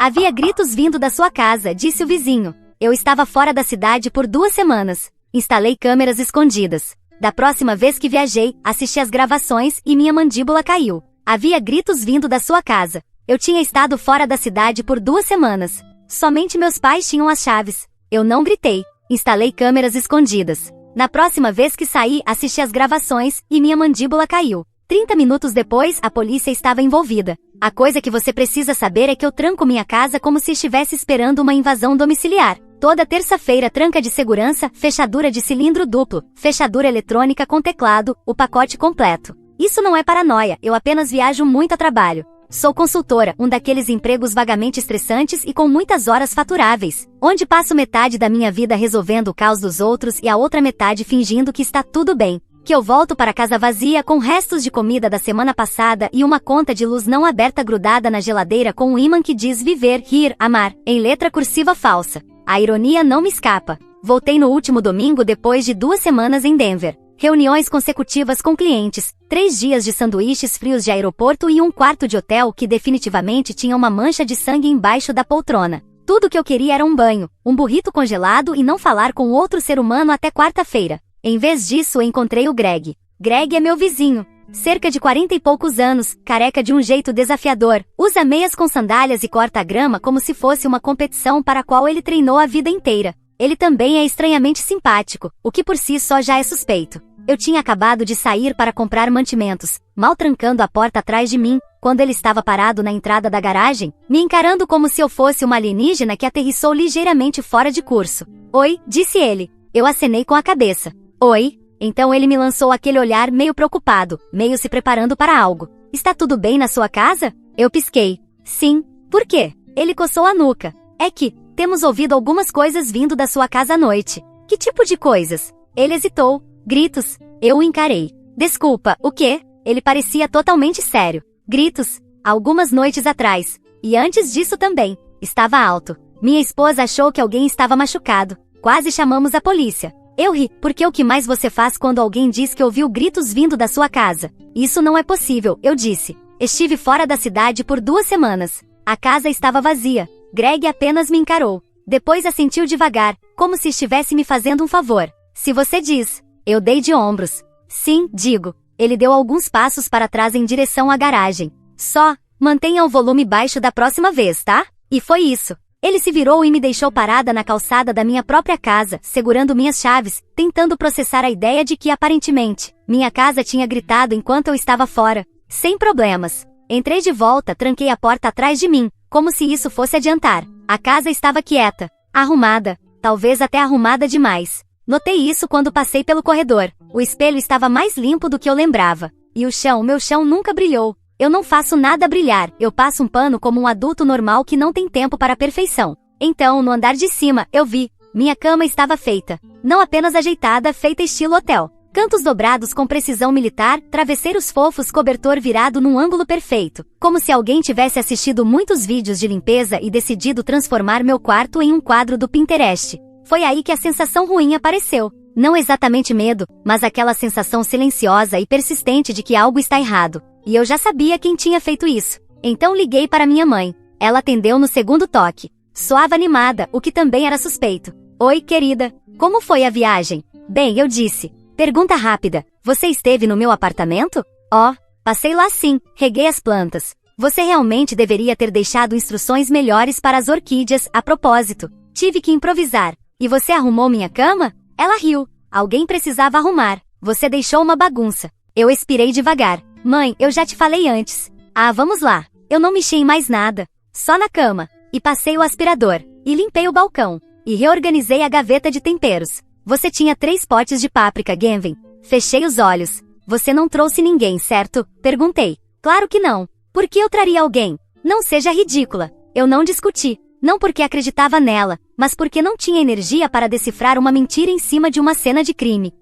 Havia gritos vindo da sua casa, disse o vizinho. Eu estava fora da cidade por 2 semanas. Instalei câmeras escondidas. Da próxima vez que viajei, assisti às gravações e minha mandíbula caiu. Havia gritos vindo da sua casa. Eu tinha estado fora da cidade por 2 semanas. Somente meus pais tinham as chaves. Eu não gritei. Instalei câmeras escondidas. Na próxima vez que saí, assisti às gravações e minha mandíbula caiu. 30 minutos depois, a polícia estava envolvida. A coisa que você precisa saber é que eu tranco minha casa como se estivesse esperando uma invasão domiciliar. Toda terça-feira, tranca de segurança, fechadura de cilindro duplo, fechadura eletrônica com teclado, o pacote completo. Isso não é paranoia, eu apenas viajo muito a trabalho. Sou consultora, um daqueles empregos vagamente estressantes e com muitas horas faturáveis, onde passo metade da minha vida resolvendo o caos dos outros e a outra metade fingindo que está tudo bem. Que eu volto para casa vazia com restos de comida da semana passada e uma conta de luz não aberta grudada na geladeira com um ímã que diz viver, rir, amar, em letra cursiva falsa. A ironia não me escapa. Voltei no último domingo depois de 2 semanas em Denver. Reuniões consecutivas com clientes, 3 dias de sanduíches frios de aeroporto e um quarto de hotel que definitivamente tinha uma mancha de sangue embaixo da poltrona. Tudo que eu queria era um banho, um burrito congelado e não falar com outro ser humano até quarta-feira. Em vez disso, encontrei o Greg. Greg é meu vizinho. Cerca de 40 e poucos anos, careca de um jeito desafiador, usa meias com sandálias e corta a grama como se fosse uma competição para a qual ele treinou a vida inteira. Ele também é estranhamente simpático, o que por si só já é suspeito. Eu tinha acabado de sair para comprar mantimentos, mal trancando a porta atrás de mim, quando ele estava parado na entrada da garagem, me encarando como se eu fosse uma alienígena que aterrissou ligeiramente fora de curso. Oi, disse ele. Eu acenei com a cabeça. Oi? Então ele me lançou aquele olhar meio preocupado, meio se preparando para algo. Está tudo bem na sua casa? Eu pisquei. Sim. Por quê? Ele coçou a nuca. É que, temos ouvido algumas coisas vindo da sua casa à noite. Que tipo de coisas? Ele hesitou. Gritos. Eu o encarei. Desculpa, o quê? Ele parecia totalmente sério. Gritos. Algumas noites atrás. E antes disso também. Estava alto. Minha esposa achou que alguém estava machucado. Quase chamamos a polícia. Eu ri, porque o que mais você faz quando alguém diz que ouviu gritos vindo da sua casa? Isso não é possível, eu disse. Estive fora da cidade por 2 semanas. A casa estava vazia. Greg apenas me encarou. Depois assentiu devagar, como se estivesse me fazendo um favor. Se você diz. Eu dei de ombros. Sim, digo. Ele deu alguns passos para trás em direção à garagem. Só, mantenha o volume baixo da próxima vez, tá? E foi isso. Ele se virou e me deixou parada na calçada da minha própria casa, segurando minhas chaves, tentando processar a ideia de que, aparentemente, minha casa tinha gritado enquanto eu estava fora. Sem problemas. Entrei de volta, tranquei a porta atrás de mim, como se isso fosse adiantar. A casa estava quieta, arrumada, talvez até arrumada demais. Notei isso quando passei pelo corredor. O espelho estava mais limpo do que eu lembrava. E meu chão nunca brilhou. Eu não faço nada brilhar, eu passo um pano como um adulto normal que não tem tempo para a perfeição. Então, no andar de cima, eu vi. Minha cama estava feita. Não apenas ajeitada, feita estilo hotel. Cantos dobrados com precisão militar, travesseiros fofos, cobertor virado num ângulo perfeito. Como se alguém tivesse assistido muitos vídeos de limpeza e decidido transformar meu quarto em um quadro do Pinterest. Foi aí que a sensação ruim apareceu. Não exatamente medo, mas aquela sensação silenciosa e persistente de que algo está errado. E eu já sabia quem tinha feito isso. Então liguei para minha mãe. Ela atendeu no segundo toque. Soava animada, o que também era suspeito. Oi, querida. Como foi a viagem? Bem, eu disse. Pergunta rápida. Você esteve no meu apartamento? Oh, passei lá sim. Reguei as plantas. Você realmente deveria ter deixado instruções melhores para as orquídeas, a propósito. Tive que improvisar. E você arrumou minha cama? Ela riu. Alguém precisava arrumar. Você deixou uma bagunça. Eu expirei devagar. Mãe, eu já te falei antes. Ah, vamos lá. Eu não mexi em mais nada. Só na cama. E passei o aspirador. E limpei o balcão. E reorganizei a gaveta de temperos. Você tinha 3 potes de páprica, Gavin. Fechei os olhos. Você não trouxe ninguém, certo? Perguntei. Claro que não. Por que eu traria alguém? Não seja ridícula. Eu não discuti. Não porque acreditava nela, mas porque não tinha energia para decifrar uma mentira em cima de uma cena de crime.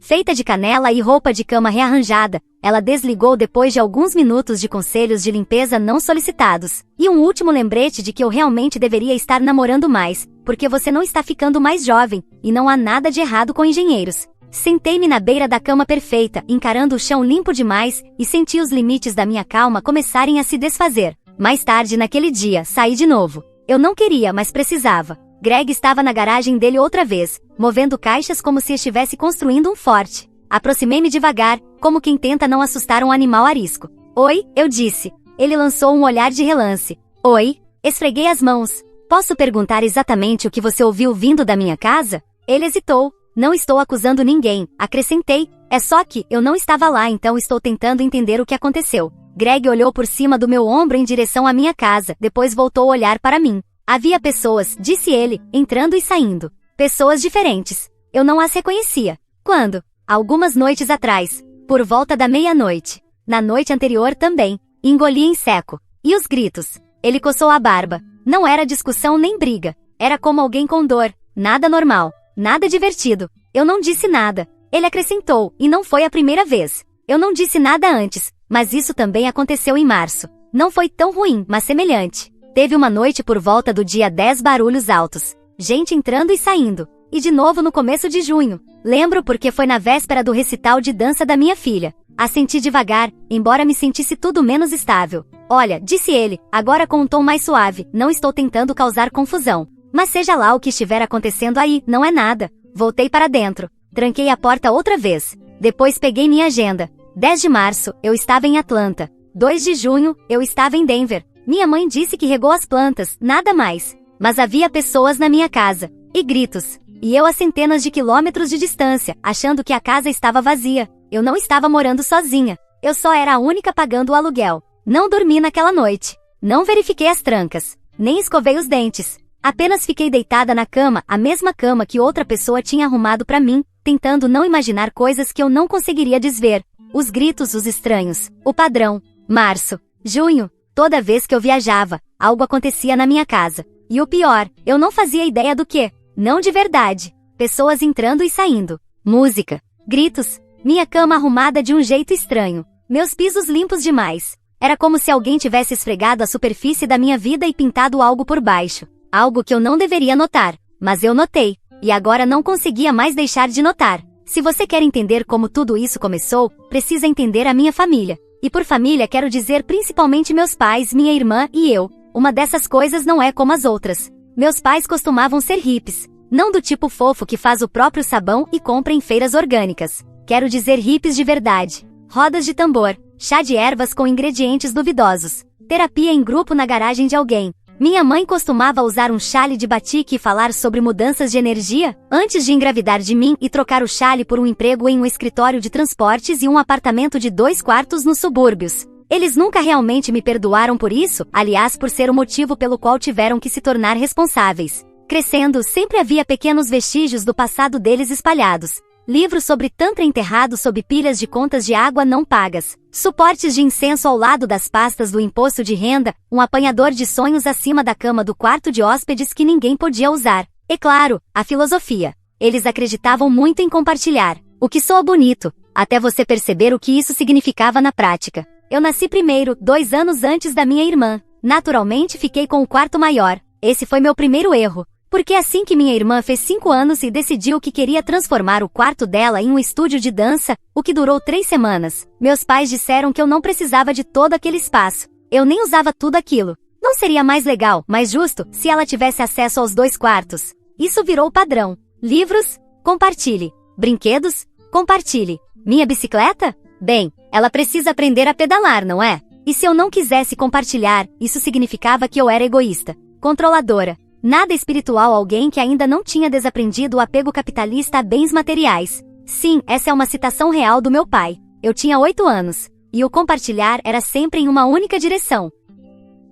Feita de canela e roupa de cama rearranjada, ela desligou depois de alguns minutos de conselhos de limpeza não solicitados. E um último lembrete de que eu realmente deveria estar namorando mais, porque você não está ficando mais jovem, e não há nada de errado com engenheiros. Sentei-me na beira da cama perfeita, encarando o chão limpo demais, e senti os limites da minha calma começarem a se desfazer. Mais tarde naquele dia, saí de novo. Eu não queria, mas precisava. Greg estava na garagem dele outra vez, movendo caixas como se estivesse construindo um forte. Aproximei-me devagar, como quem tenta não assustar um animal arisco. Oi, eu disse. Ele lançou um olhar de relance. Oi, esfreguei as mãos. Posso perguntar exatamente o que você ouviu vindo da minha casa? Ele hesitou. Não estou acusando ninguém, acrescentei. É só que eu não estava lá, então estou tentando entender o que aconteceu. Greg olhou por cima do meu ombro em direção à minha casa, depois voltou a olhar para mim. Havia pessoas, disse ele, entrando e saindo. Pessoas diferentes. Eu não as reconhecia. Quando? Algumas noites atrás. Por volta da meia-noite. Na noite anterior também. Engoli em seco. E os gritos? Ele coçou a barba. Não era discussão nem briga. Era como alguém com dor. Nada normal. Nada divertido. Eu não disse nada. Ele acrescentou, e não foi a primeira vez. Eu não disse nada antes, mas isso também aconteceu em março. Não foi tão ruim, mas semelhante. Teve uma noite por volta do dia 10 barulhos altos. Gente entrando e saindo. E de novo no começo de junho. Lembro porque foi na véspera do recital de dança da minha filha. Assenti devagar, embora me sentisse tudo menos estável. Olha, disse ele, agora com um tom mais suave, não estou tentando causar confusão. Mas seja lá o que estiver acontecendo aí, não é nada. Voltei para dentro. Tranquei a porta outra vez. Depois peguei minha agenda. 10 de março, eu estava em Atlanta. 2 de junho, eu estava em Denver. Minha mãe disse que regou as plantas, nada mais. Mas havia pessoas na minha casa. E gritos. E eu a centenas de quilômetros de distância, achando que a casa estava vazia. Eu não estava morando sozinha. Eu só era a única pagando o aluguel. Não dormi naquela noite. Não verifiquei as trancas. Nem escovei os dentes. Apenas fiquei deitada na cama, a mesma cama que outra pessoa tinha arrumado para mim, tentando não imaginar coisas que eu não conseguiria desver. Os gritos, os estranhos. O padrão. Março. Junho. Toda vez que eu viajava, algo acontecia na minha casa. E o pior, eu não fazia ideia do que. Não de verdade. Pessoas entrando e saindo. Música. Gritos. Minha cama arrumada de um jeito estranho. Meus pisos limpos demais. Era como se alguém tivesse esfregado a superfície da minha vida e pintado algo por baixo. Algo que eu não deveria notar. Mas eu notei. E agora não conseguia mais deixar de notar. Se você quer entender como tudo isso começou, precisa entender a minha família. E por família quero dizer principalmente meus pais, minha irmã e eu. Uma dessas coisas não é como as outras. Meus pais costumavam ser hippies. Não do tipo fofo que faz o próprio sabão e compra em feiras orgânicas. Quero dizer hippies de verdade. Rodas de tambor, chá de ervas com ingredientes duvidosos. Terapia em grupo na garagem de alguém. Minha mãe costumava usar um chale de batik e falar sobre mudanças de energia, antes de engravidar de mim e trocar o chale por um emprego em um escritório de transportes e um apartamento de 2 quartos nos subúrbios. Eles nunca realmente me perdoaram por isso, aliás por ser o motivo pelo qual tiveram que se tornar responsáveis. Crescendo, sempre havia pequenos vestígios do passado deles espalhados. Livros sobre tantra enterrados sob pilhas de contas de água não pagas, suportes de incenso ao lado das pastas do imposto de renda, um apanhador de sonhos acima da cama do quarto de hóspedes que ninguém podia usar. E claro, a filosofia. Eles acreditavam muito em compartilhar, o que soa bonito, até você perceber o que isso significava na prática. Eu nasci primeiro, 2 anos antes da minha irmã. Naturalmente fiquei com o quarto maior. Esse foi meu primeiro erro. Porque assim que minha irmã fez 5 anos e decidiu que queria transformar o quarto dela em um estúdio de dança, o que durou 3 semanas, meus pais disseram que eu não precisava de todo aquele espaço. Eu nem usava tudo aquilo. Não seria mais legal, mais justo, se ela tivesse acesso aos 2 quartos? Isso virou padrão. Livros? Compartilhe. Brinquedos? Compartilhe. Minha bicicleta? Bem, ela precisa aprender a pedalar, não é? E se eu não quisesse compartilhar, isso significava que eu era egoísta, controladora. Nada espiritual, alguém que ainda não tinha desaprendido o apego capitalista a bens materiais. Sim, essa é uma citação real do meu pai. Eu tinha 8 anos. E o compartilhar era sempre em uma única direção.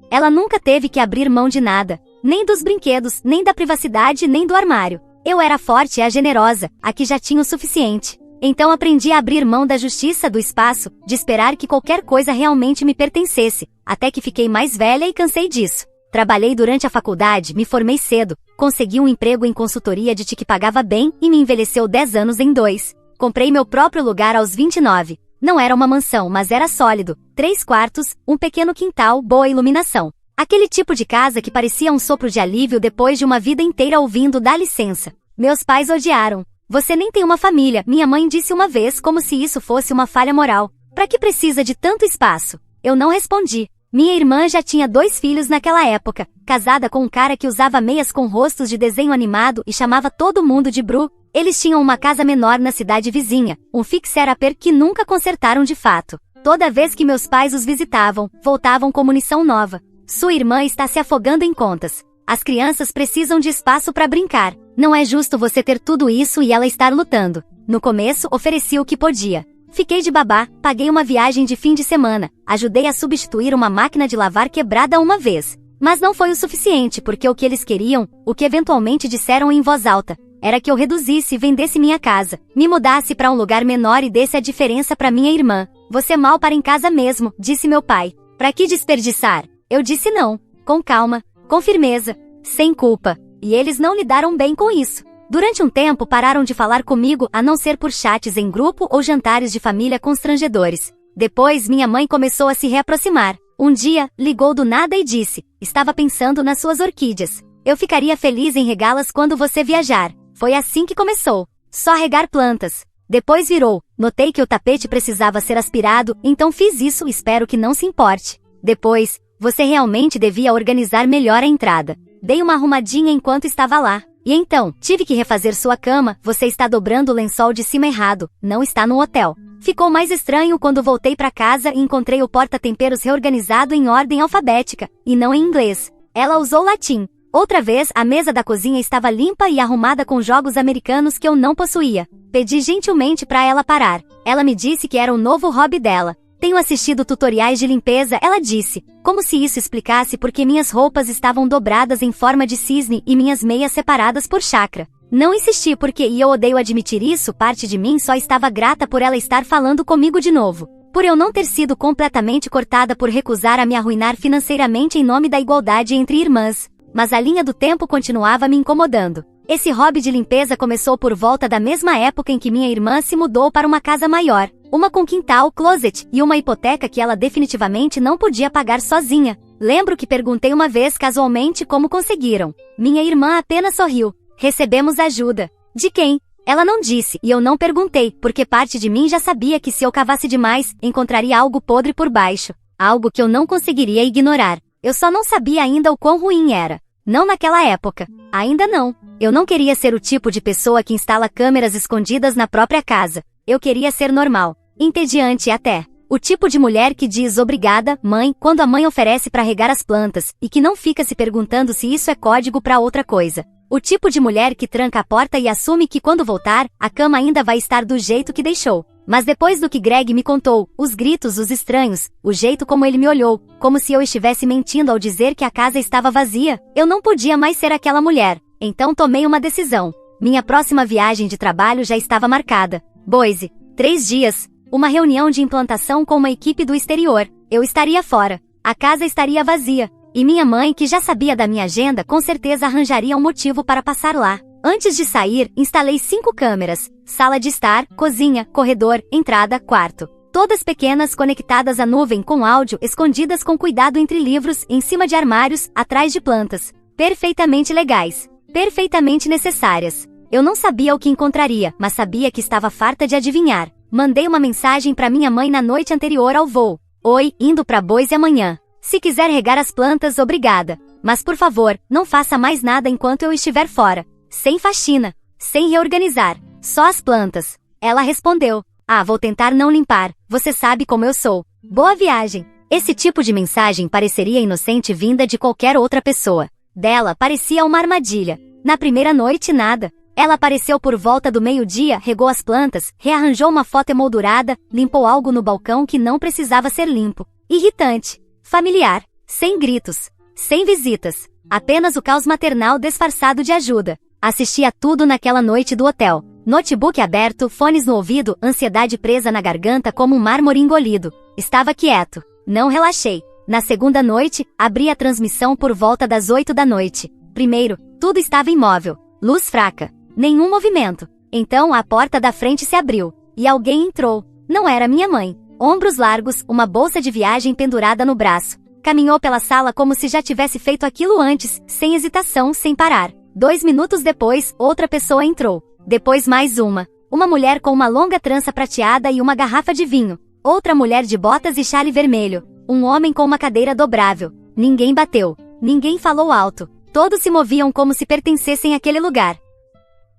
Ela nunca teve que abrir mão de nada. Nem dos brinquedos, nem da privacidade, nem do armário. Eu era forte e a generosa, a que já tinha o suficiente. Então aprendi a abrir mão da justiça do espaço, de esperar que qualquer coisa realmente me pertencesse, até que fiquei mais velha e cansei disso. Trabalhei durante a faculdade, me formei cedo, consegui um emprego em consultoria de TI que pagava bem e me envelheceu 10 anos em 2. Comprei meu próprio lugar aos 29. Não era uma mansão, mas era sólido. 3 quartos, um pequeno quintal, boa iluminação. Aquele tipo de casa que parecia um sopro de alívio depois de uma vida inteira ouvindo "dá licença". Meus pais odiaram. Você nem tem uma família, minha mãe disse uma vez como se isso fosse uma falha moral. Pra que precisa de tanto espaço? Eu não respondi. Minha irmã já tinha 2 filhos naquela época, casada com um cara que usava meias com rostos de desenho animado e chamava todo mundo de Bru. Eles tinham uma casa menor na cidade vizinha, um fixer-upper que nunca consertaram de fato. Toda vez que meus pais os visitavam, voltavam com munição nova. Sua irmã está se afogando em contas. As crianças precisam de espaço para brincar. Não é justo você ter tudo isso e ela estar lutando. No começo, ofereci o que podia. Fiquei de babá, paguei uma viagem de fim de semana, ajudei a substituir uma máquina de lavar quebrada uma vez. Mas não foi o suficiente porque o que eles queriam, o que eventualmente disseram em voz alta, era que eu reduzisse e vendesse minha casa, me mudasse para um lugar menor e desse a diferença para minha irmã. Você mal para em casa mesmo, disse meu pai. Para que desperdiçar? Eu disse não, com calma, com firmeza, sem culpa. E eles não lidaram bem com isso. Durante um tempo pararam de falar comigo a não ser por chats em grupo ou jantares de família constrangedores. Depois minha mãe começou a se reaproximar. Um dia, ligou do nada e disse, estava pensando nas suas orquídeas. Eu ficaria feliz em regá-las quando você viajar. Foi assim que começou. Só regar plantas. Depois virou, notei que o tapete precisava ser aspirado, então fiz isso, espero que não se importe. Depois, você realmente devia organizar melhor a entrada. Dei uma arrumadinha enquanto estava lá. E então, tive que refazer sua cama, você está dobrando o lençol de cima errado, não está no hotel. Ficou mais estranho quando voltei para casa e encontrei o porta-temperos reorganizado em ordem alfabética, e não em inglês. Ela usou latim. Outra vez, a mesa da cozinha estava limpa e arrumada com jogos americanos que eu não possuía. Pedi gentilmente para ela parar. Ela me disse que era o novo hobby dela. Tenho assistido tutoriais de limpeza, ela disse, como se isso explicasse porque minhas roupas estavam dobradas em forma de cisne e minhas meias separadas por chakra. Não insisti porque, e eu odeio admitir isso, parte de mim só estava grata por ela estar falando comigo de novo. Por eu não ter sido completamente cortada por recusar a me arruinar financeiramente em nome da igualdade entre irmãs. Mas a linha do tempo continuava me incomodando. Esse hobby de limpeza começou por volta da mesma época em que minha irmã se mudou para uma casa maior. Uma com quintal, closet e uma hipoteca que ela definitivamente não podia pagar sozinha. Lembro que perguntei uma vez casualmente como conseguiram. Minha irmã apenas sorriu. Recebemos ajuda. De quem? Ela não disse e eu não perguntei, porque parte de mim já sabia que se eu cavasse demais, encontraria algo podre por baixo. Algo que eu não conseguiria ignorar. Eu só não sabia ainda o quão ruim era. Não naquela época. Ainda não. Eu não queria ser o tipo de pessoa que instala câmeras escondidas na própria casa. Eu queria ser normal. Entediante até. O tipo de mulher que diz obrigada, mãe, quando a mãe oferece para regar as plantas, e que não fica se perguntando se isso é código para outra coisa. O tipo de mulher que tranca a porta e assume que quando voltar, a cama ainda vai estar do jeito que deixou. Mas depois do que Greg me contou, os gritos, os estranhos, o jeito como ele me olhou, como se eu estivesse mentindo ao dizer que a casa estava vazia, eu não podia mais ser aquela mulher. Então tomei uma decisão. Minha próxima viagem de trabalho já estava marcada. Boise. 3 dias. Uma reunião de implantação com uma equipe do exterior. Eu estaria fora. A casa estaria vazia. E minha mãe, que já sabia da minha agenda, com certeza arranjaria um motivo para passar lá. Antes de sair, instalei 5 câmeras. Sala de estar, cozinha, corredor, entrada, quarto. Todas pequenas conectadas à nuvem com áudio, escondidas com cuidado entre livros, em cima de armários, atrás de plantas. Perfeitamente legais. Perfeitamente necessárias. Eu não sabia o que encontraria, mas sabia que estava farta de adivinhar. Mandei uma mensagem para minha mãe na noite anterior ao voo. Oi, indo para Boise amanhã. Se quiser regar as plantas, obrigada. Mas por favor, não faça mais nada enquanto eu estiver fora. Sem faxina. Sem reorganizar. Só as plantas. Ela respondeu. Ah, vou tentar não limpar. Você sabe como eu sou. Boa viagem. Esse tipo de mensagem pareceria inocente vinda de qualquer outra pessoa. Dela parecia uma armadilha. Na primeira noite, nada. Ela apareceu por volta do meio-dia, regou as plantas, rearranjou uma foto emoldurada, limpou algo no balcão que não precisava ser limpo. Irritante. Familiar. Sem gritos. Sem visitas. Apenas o caos maternal disfarçado de ajuda. Assisti a tudo naquela noite do hotel. Notebook aberto, fones no ouvido, ansiedade presa na garganta como um mármore engolido. Estava quieto. Não relaxei. Na segunda noite, abri a transmissão por volta das 8 da noite. Primeiro, tudo estava imóvel. Luz fraca. Nenhum movimento. Então a porta da frente se abriu. E alguém entrou. Não era minha mãe. Ombros largos, uma bolsa de viagem pendurada no braço. Caminhou pela sala como se já tivesse feito aquilo antes, sem hesitação, sem parar. 2 minutos depois, outra pessoa entrou. Depois mais uma. Uma mulher com uma longa trança prateada e uma garrafa de vinho. Outra mulher de botas e chale vermelho. Um homem com uma cadeira dobrável. Ninguém bateu. Ninguém falou alto. Todos se moviam como se pertencessem àquele lugar.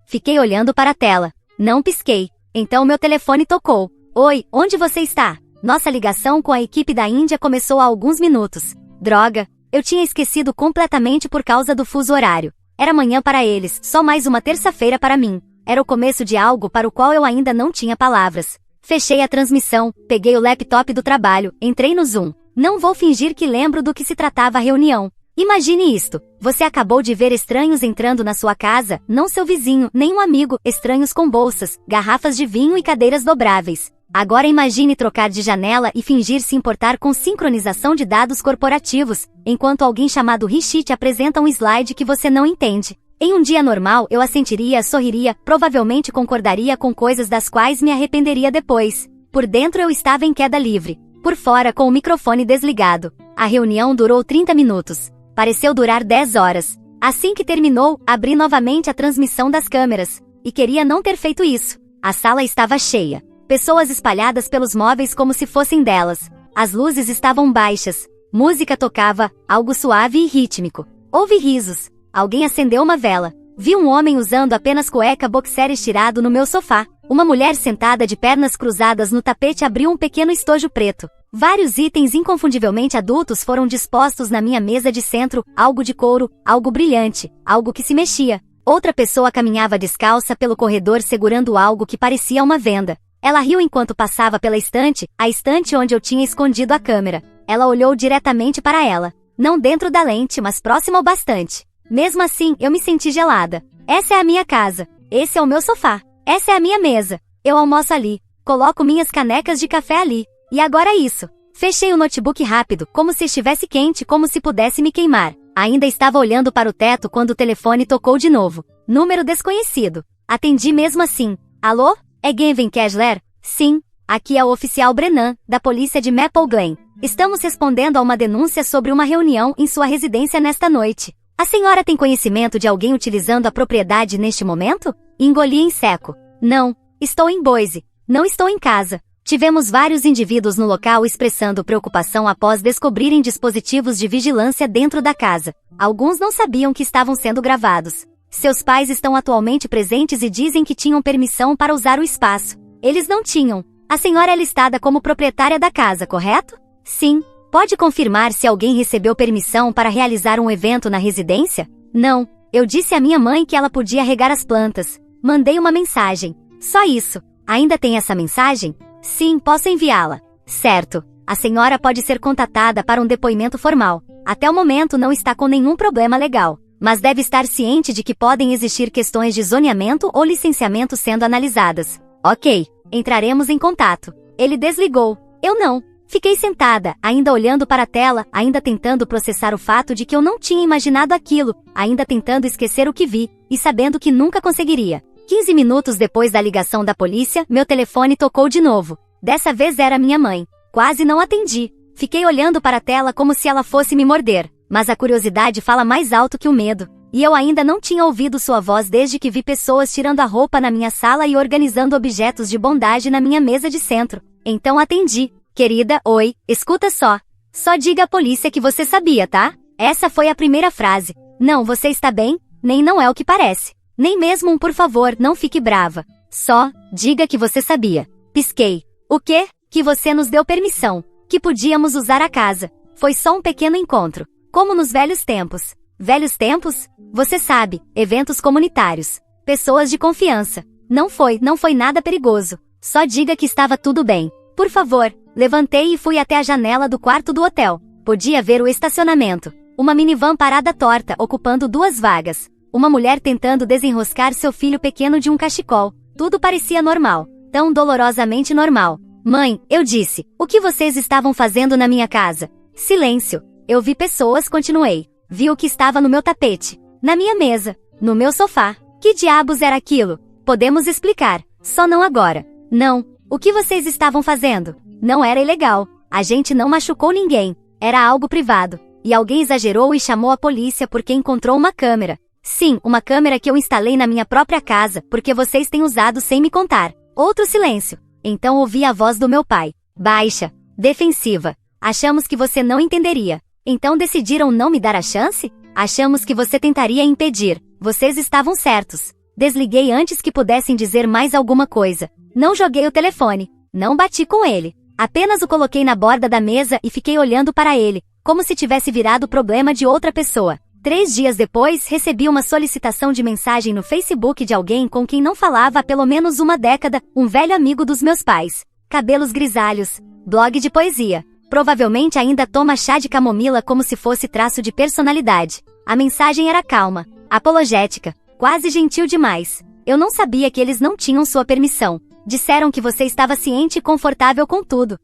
Fiquei olhando para a tela. Não pisquei. Então meu telefone tocou. Oi, onde você está? Nossa ligação com a equipe da Índia começou há alguns minutos. Droga, eu tinha esquecido completamente por causa do fuso horário. Era manhã para eles, só mais uma terça-feira para mim. Era o começo de algo para o qual eu ainda não tinha palavras. Fechei a transmissão, peguei o laptop do trabalho, entrei no Zoom. Não vou fingir que lembro do que se tratava a reunião. Imagine isto, você acabou de ver estranhos entrando na sua casa, não seu vizinho, nem um amigo, estranhos com bolsas, garrafas de vinho e cadeiras dobráveis. Agora imagine trocar de janela e fingir se importar com sincronização de dados corporativos, enquanto alguém chamado Rishi te apresenta um slide que você não entende. Em um dia normal eu assentiria, sorriria, provavelmente concordaria com coisas das quais me arrependeria depois. Por dentro eu estava em queda livre. Por fora com o microfone desligado. A reunião durou 30 minutos. Pareceu durar 10 horas. Assim que terminou, abri novamente a transmissão das câmeras. E queria não ter feito isso. A sala estava cheia. Pessoas espalhadas pelos móveis como se fossem delas. As luzes estavam baixas. Música tocava, algo suave e rítmico. Houve risos. Alguém acendeu uma vela. Vi um homem usando apenas cueca boxer estirado no meu sofá. Uma mulher sentada de pernas cruzadas no tapete abriu um pequeno estojo preto. Vários itens inconfundivelmente adultos foram dispostos na minha mesa de centro, algo de couro, algo brilhante, algo que se mexia. Outra pessoa caminhava descalça pelo corredor segurando algo que parecia uma venda. Ela riu enquanto passava pela estante, a estante onde eu tinha escondido a câmera. Ela olhou diretamente para ela. Não dentro da lente, mas próximo ao bastante. Mesmo assim, eu me senti gelada. Essa é a minha casa. Esse é o meu sofá. Essa é a minha mesa. Eu almoço ali. Coloco minhas canecas de café ali. E agora isso. Fechei o notebook rápido, como se estivesse quente, como se pudesse me queimar. Ainda estava olhando para o teto quando o telefone tocou de novo. Número desconhecido. Atendi mesmo assim. Alô? É Gavin Kessler? Sim. Aqui é o oficial Brennan, da polícia de Maple Glen. Estamos respondendo a uma denúncia sobre uma reunião em sua residência nesta noite. A senhora tem conhecimento de alguém utilizando a propriedade neste momento? Engoli em seco. Não. Estou em Boise. Não estou em casa. Tivemos vários indivíduos no local expressando preocupação após descobrirem dispositivos de vigilância dentro da casa. Alguns não sabiam que estavam sendo gravados. Seus pais estão atualmente presentes e dizem que tinham permissão para usar o espaço. Eles não tinham. A senhora é listada como proprietária da casa, correto? Sim. Pode confirmar se alguém recebeu permissão para realizar um evento na residência? Não. Eu disse à minha mãe que ela podia regar as plantas. Mandei uma mensagem. Só isso. Ainda tem essa mensagem? Sim, posso enviá-la. Certo. A senhora pode ser contatada para um depoimento formal. Até o momento não está com nenhum problema legal. Mas deve estar ciente de que podem existir questões de zoneamento ou licenciamento sendo analisadas. Ok. Entraremos em contato. Ele desligou. Eu não. Fiquei sentada, ainda olhando para a tela, ainda tentando processar o fato de que eu não tinha imaginado aquilo, ainda tentando esquecer o que vi, e sabendo que nunca conseguiria. 15 minutos depois da ligação da polícia, meu telefone tocou de novo. Dessa vez era minha mãe. Quase não atendi. Fiquei olhando para a tela como se ela fosse me morder, mas a curiosidade fala mais alto que o medo. E eu ainda não tinha ouvido sua voz desde que vi pessoas tirando a roupa na minha sala e organizando objetos de bondade na minha mesa de centro. Então atendi. Querida, oi, escuta só. Só diga à polícia que você sabia, tá? Essa foi a primeira frase. Não, você está bem? Nem não é o que parece. Nem mesmo um por favor, não fique brava. Só, diga que você sabia. Pisquei. O quê? Que você nos deu permissão. Que podíamos usar a casa. Foi só um pequeno encontro. Como nos velhos tempos. Velhos tempos? Você sabe, eventos comunitários. Pessoas de confiança. Não foi nada perigoso. Só diga que estava tudo bem. Por favor. Levantei e fui até a janela do quarto do hotel. Podia ver o estacionamento. Uma minivan parada torta, ocupando 2 vagas. Uma mulher tentando desenroscar seu filho pequeno de um cachecol. Tudo parecia normal. Tão dolorosamente normal. Mãe, eu disse, o que vocês estavam fazendo na minha casa? Silêncio. Eu vi pessoas, continuei. Vi o que estava no meu tapete. Na minha mesa. No meu sofá. Que diabos era aquilo? Podemos explicar. Só não agora. Não. O que vocês estavam fazendo? Não era ilegal. A gente não machucou ninguém. Era algo privado. E alguém exagerou e chamou a polícia porque encontrou uma câmera. Sim, uma câmera que eu instalei na minha própria casa, porque vocês têm usado sem me contar. Outro silêncio. Então ouvi a voz do meu pai. Baixa. Defensiva. Achamos que você não entenderia. Então decidiram não me dar a chance? Achamos que você tentaria impedir. Vocês estavam certos. Desliguei antes que pudessem dizer mais alguma coisa. Não joguei o telefone. Não bati com ele. Apenas o coloquei na borda da mesa e fiquei olhando para ele, como se tivesse virado o problema de outra pessoa. 3 dias depois, recebi uma solicitação de mensagem no Facebook de alguém com quem não falava há pelo menos uma década, um velho amigo dos meus pais. Cabelos grisalhos. Blog de poesia. Provavelmente ainda toma chá de camomila como se fosse traço de personalidade. A mensagem era calma, apologética, quase gentil demais. Eu não sabia que eles não tinham sua permissão. Disseram que você estava ciente e confortável com tudo.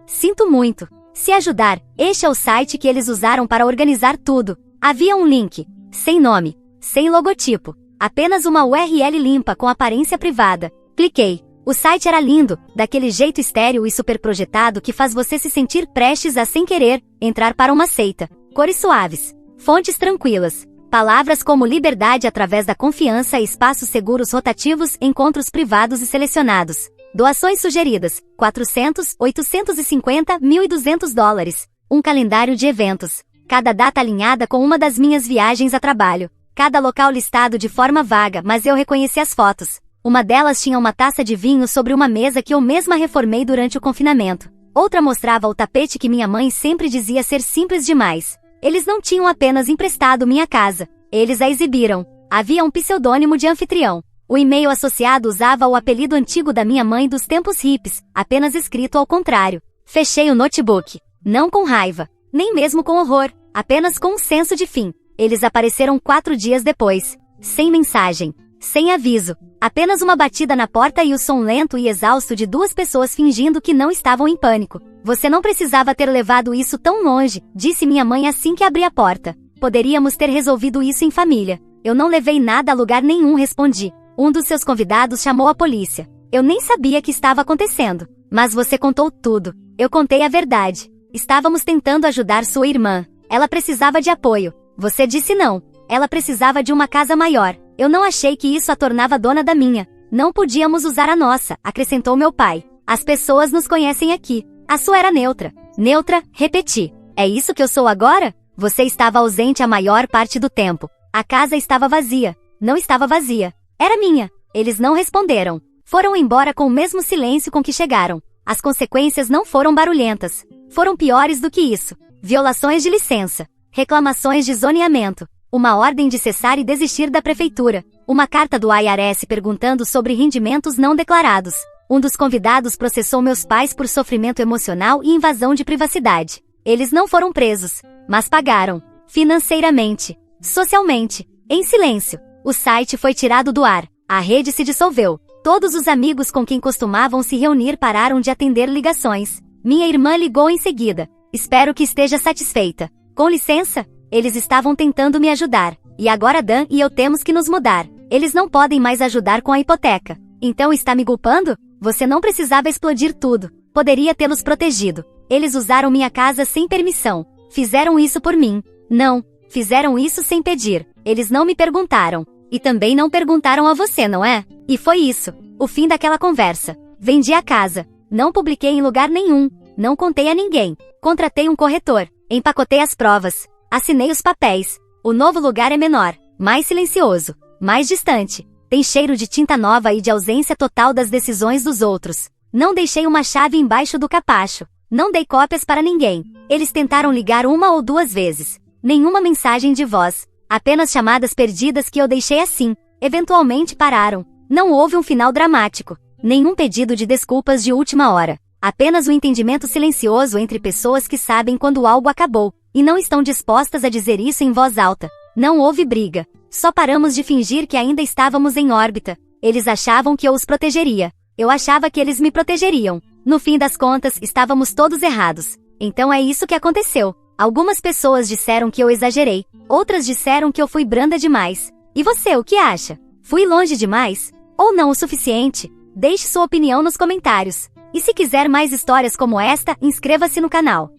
Sinto muito. Se ajudar, este é o site que eles usaram para organizar tudo. Havia um link, sem nome, sem logotipo, apenas uma URL limpa com aparência privada. Cliquei. O site era lindo, daquele jeito estéril e super projetado que faz você se sentir prestes a, sem querer, entrar para uma seita. Cores suaves, fontes tranquilas, palavras como liberdade através da confiança e espaços seguros rotativos, encontros privados e selecionados. Doações sugeridas, 400, 850, $1.200. Um calendário de eventos. Cada data alinhada com uma das minhas viagens a trabalho. Cada local listado de forma vaga, mas eu reconheci as fotos. Uma delas tinha uma taça de vinho sobre uma mesa que eu mesma reformei durante o confinamento. Outra mostrava o tapete que minha mãe sempre dizia ser simples demais. Eles não tinham apenas emprestado minha casa. Eles a exibiram. Havia um pseudônimo de anfitrião. O e-mail associado usava o apelido antigo da minha mãe dos tempos hippies, apenas escrito ao contrário. Fechei o notebook. Não com raiva. Nem mesmo com horror, apenas com um senso de fim. Eles apareceram 4 dias depois. Sem mensagem. Sem aviso. Apenas uma batida na porta e o som lento e exausto de 2 pessoas fingindo que não estavam em pânico. Você não precisava ter levado isso tão longe, disse minha mãe assim que abri a porta. Poderíamos ter resolvido isso em família. Eu não levei nada a lugar nenhum, respondi. Um dos seus convidados chamou a polícia. Eu nem sabia que estava acontecendo. Mas você contou tudo. Eu contei a verdade. Estávamos tentando ajudar sua irmã. Ela precisava de apoio. Você disse não. Ela precisava de uma casa maior. Eu não achei que isso a tornava dona da minha. Não podíamos usar a nossa, acrescentou meu pai. As pessoas nos conhecem aqui. A sua era neutra. Neutra, repeti. É isso que eu sou agora? Você estava ausente a maior parte do tempo. A casa estava vazia. Não estava vazia. Era minha. Eles não responderam. Foram embora com o mesmo silêncio com que chegaram. As consequências não foram barulhentas. Foram piores do que isso. Violações de licença. Reclamações de zoneamento. Uma ordem de cessar e desistir da prefeitura. Uma carta do IRS perguntando sobre rendimentos não declarados. Um dos convidados processou meus pais por sofrimento emocional e invasão de privacidade. Eles não foram presos, mas pagaram. Financeiramente. Socialmente. Em silêncio. O site foi tirado do ar. A rede se dissolveu. Todos os amigos com quem costumavam se reunir pararam de atender ligações. Minha irmã ligou em seguida. Espero que esteja satisfeita. Com licença? Eles estavam tentando me ajudar. E agora Dan e eu temos que nos mudar. Eles não podem mais ajudar com a hipoteca. Então está me culpando? Você não precisava explodir tudo. Poderia tê-los protegido. Eles usaram minha casa sem permissão. Fizeram isso por mim. Não. Fizeram isso sem pedir. Eles não me perguntaram. E também não perguntaram a você, não é? E foi isso. O fim daquela conversa. Vendi a casa. Não publiquei em lugar nenhum. Não contei a ninguém. Contratei um corretor. Empacotei as provas. Assinei os papéis. O novo lugar é menor. Mais silencioso. Mais distante. Tem cheiro de tinta nova e de ausência total das decisões dos outros. Não deixei uma chave embaixo do capacho. Não dei cópias para ninguém. Eles tentaram ligar 1 ou 2 vezes. Nenhuma mensagem de voz. Apenas chamadas perdidas que eu deixei assim. Eventualmente pararam. Não houve um final dramático. Nenhum pedido de desculpas de última hora. Apenas o entendimento silencioso entre pessoas que sabem quando algo acabou. E não estão dispostas a dizer isso em voz alta. Não houve briga. Só paramos de fingir que ainda estávamos em órbita. Eles achavam que eu os protegeria. Eu achava que eles me protegeriam. No fim das contas, estávamos todos errados. Então é isso que aconteceu. Algumas pessoas disseram que eu exagerei. Outras disseram que eu fui branda demais. E você, o que acha? Fui longe demais? Ou não o suficiente? Deixe sua opinião nos comentários. E se quiser mais histórias como esta, inscreva-se no canal.